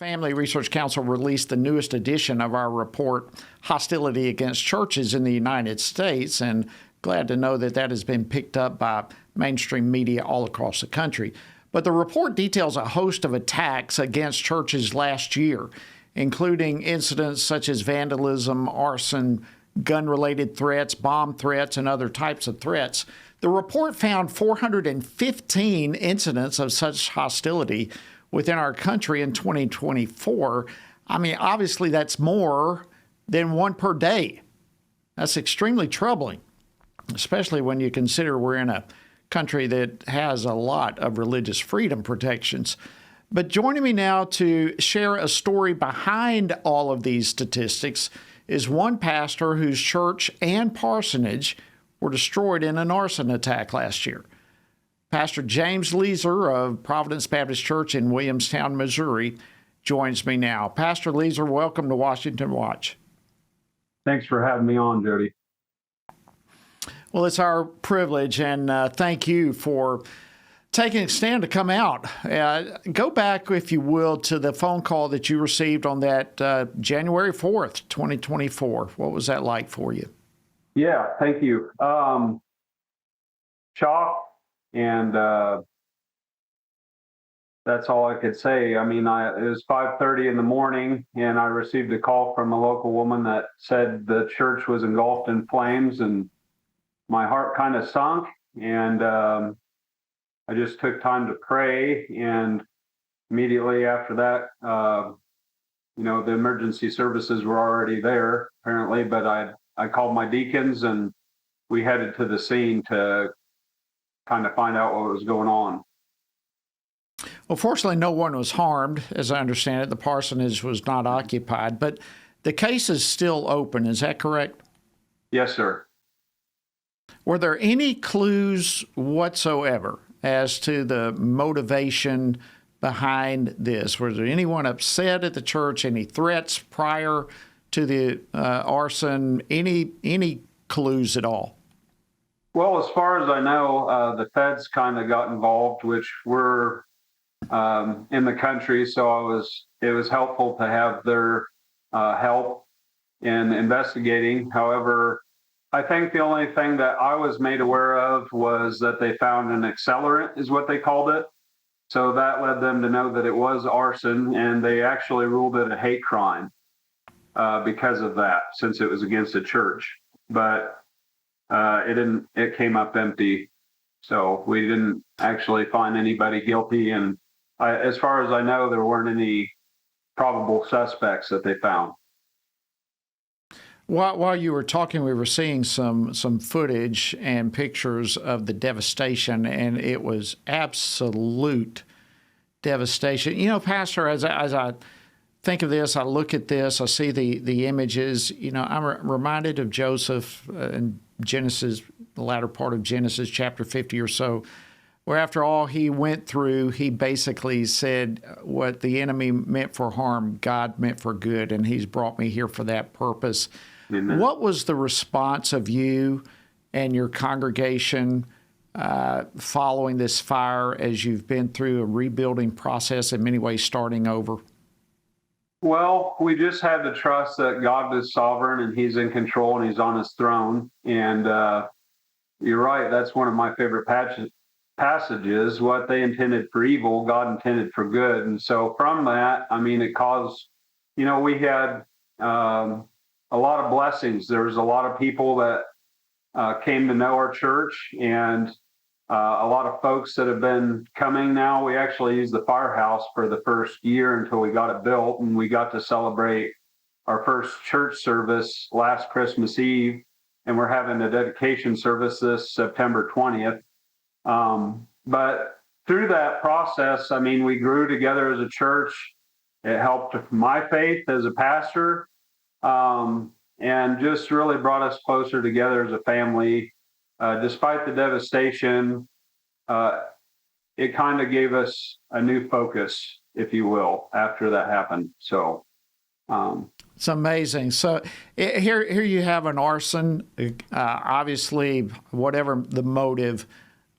Family Research Council released the newest edition of our report, Hostility Against Churches in the United States, and glad to know that that has been picked up by mainstream media all across the country. But the report details a host of attacks against churches last year, including incidents such as vandalism, arson, gun-related threats, bomb threats, and other types of threats. The report found 415 incidents of such hostility within our country in 2024. I mean, obviously that's more than one per day. That's extremely troubling, especially when you consider we're in a country that has a lot of religious freedom protections. But joining me now to share a story behind all of these statistics is one pastor whose church and parsonage were destroyed in an arson attack last year. Pastor James Leezer of Providence Baptist Church in Williamstown, Missouri, joins me now. Pastor Leezer, welcome to Washington Watch. Thanks for having me on, Jody. Well, it's our privilege, and thank you for taking a stand to come out. Go back, if you will, to the phone call that you received on that January 4th, 2024. What was that like for you? Yeah, thank you. Shock, and that's all I could say. I mean, it was 5:30 in the morning, and I received a call from a local woman that said the church was engulfed in flames, and my heart kind of sunk, and I just took time to pray, and immediately after that, the emergency services were already there, apparently, but I called my deacons, and we headed to the scene to kind of find out what was going on. Well, fortunately, no one was harmed, as I understand it. The parsonage was not occupied, but the case is still open. Is that correct? Yes, sir. Were there any clues whatsoever as to the motivation behind this? Was there anyone upset at the church? Any threats prior to the arson? Any clues at all? Well, as far as I know, the feds kind of got involved, which were in the country, so it was helpful to have their help in investigating. However, I think the only thing that I was made aware of was that they found an accelerant, is what they called it. So that led them to know that it was arson, and they actually ruled it a hate crime because of that, since it was against a church. But it came up empty. So we didn't actually find anybody guilty. And as far as I know, there weren't any probable suspects that they found. While you were talking, we were seeing some footage and pictures of the devastation, and it was absolute devastation. You know, Pastor, as I think of this, I look at this, I see the images. You know, I'm reminded of Joseph in Genesis, the latter part of Genesis, chapter 50 or so, where after all he went through, he basically said, what the enemy meant for harm, God meant for good, and he's brought me here for that purpose. Amen. What was the response of you and your congregation following this fire as you've been through a rebuilding process, in many ways starting over? Well, we just had to trust that God is sovereign and he's in control and he's on his throne. And you're right, that's one of my favorite passages. What they intended for evil, God intended for good. And so from that, I mean, it caused, we had a lot of blessings. There was a lot of people that came to know our church, and a lot of folks that have been coming now. We actually used the firehouse for the first year until we got it built, and we got to celebrate our first church service last Christmas Eve, and we're having a dedication service this September 20th. But through that process, I mean, we grew together as a church. It helped my faith as a pastor, and just really brought us closer together as a family. Despite the devastation, it kind of gave us a new focus, if you will, after that happened. So it's amazing. So here you have an arson, obviously, whatever the motive,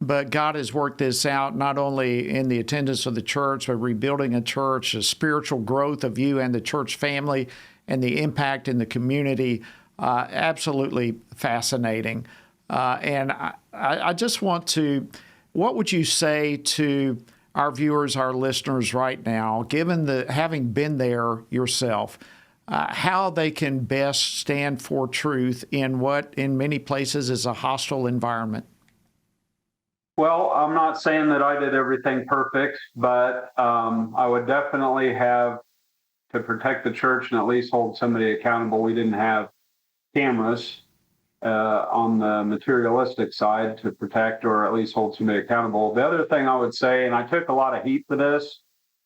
But God has worked this out not only in the attendance of the church, but rebuilding a church, the spiritual growth of you and the church family, and the impact in the community. Absolutely fascinating. And I just want to, what would you say to our viewers, our listeners right now, given the having been there yourself, how they can best stand for truth in what in many places is a hostile environment? Well, I'm not saying that I did everything perfect, but I would definitely have to protect the church and at least hold somebody accountable. We didn't have cameras on the materialistic side to protect or at least hold somebody accountable. The other thing I would say, and I took a lot of heat for this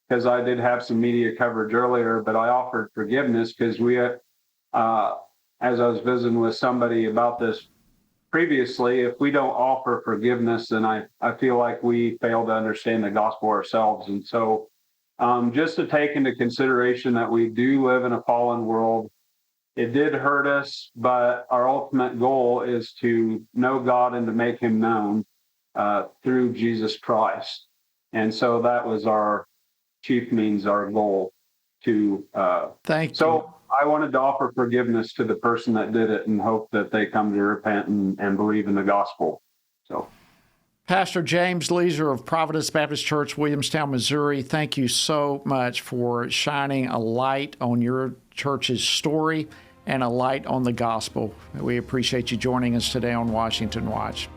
because I did have some media coverage earlier, but I offered forgiveness because as I was visiting with somebody about this previously, if we don't offer forgiveness, then I feel like we fail to understand the gospel ourselves. And so just to take into consideration that we do live in a fallen world, it did hurt us, but our ultimate goal is to know God and to make him known through Jesus Christ. And so that was our chief means, our goal to. Thank you. I wanted to offer forgiveness to the person that did it and hope that they come to repent and believe in the gospel. So, Pastor James Leezer of Providence Baptist Church, Williamstown, Missouri, thank you so much for shining a light on your church's story and a light on the gospel. We appreciate you joining us today on Washington Watch.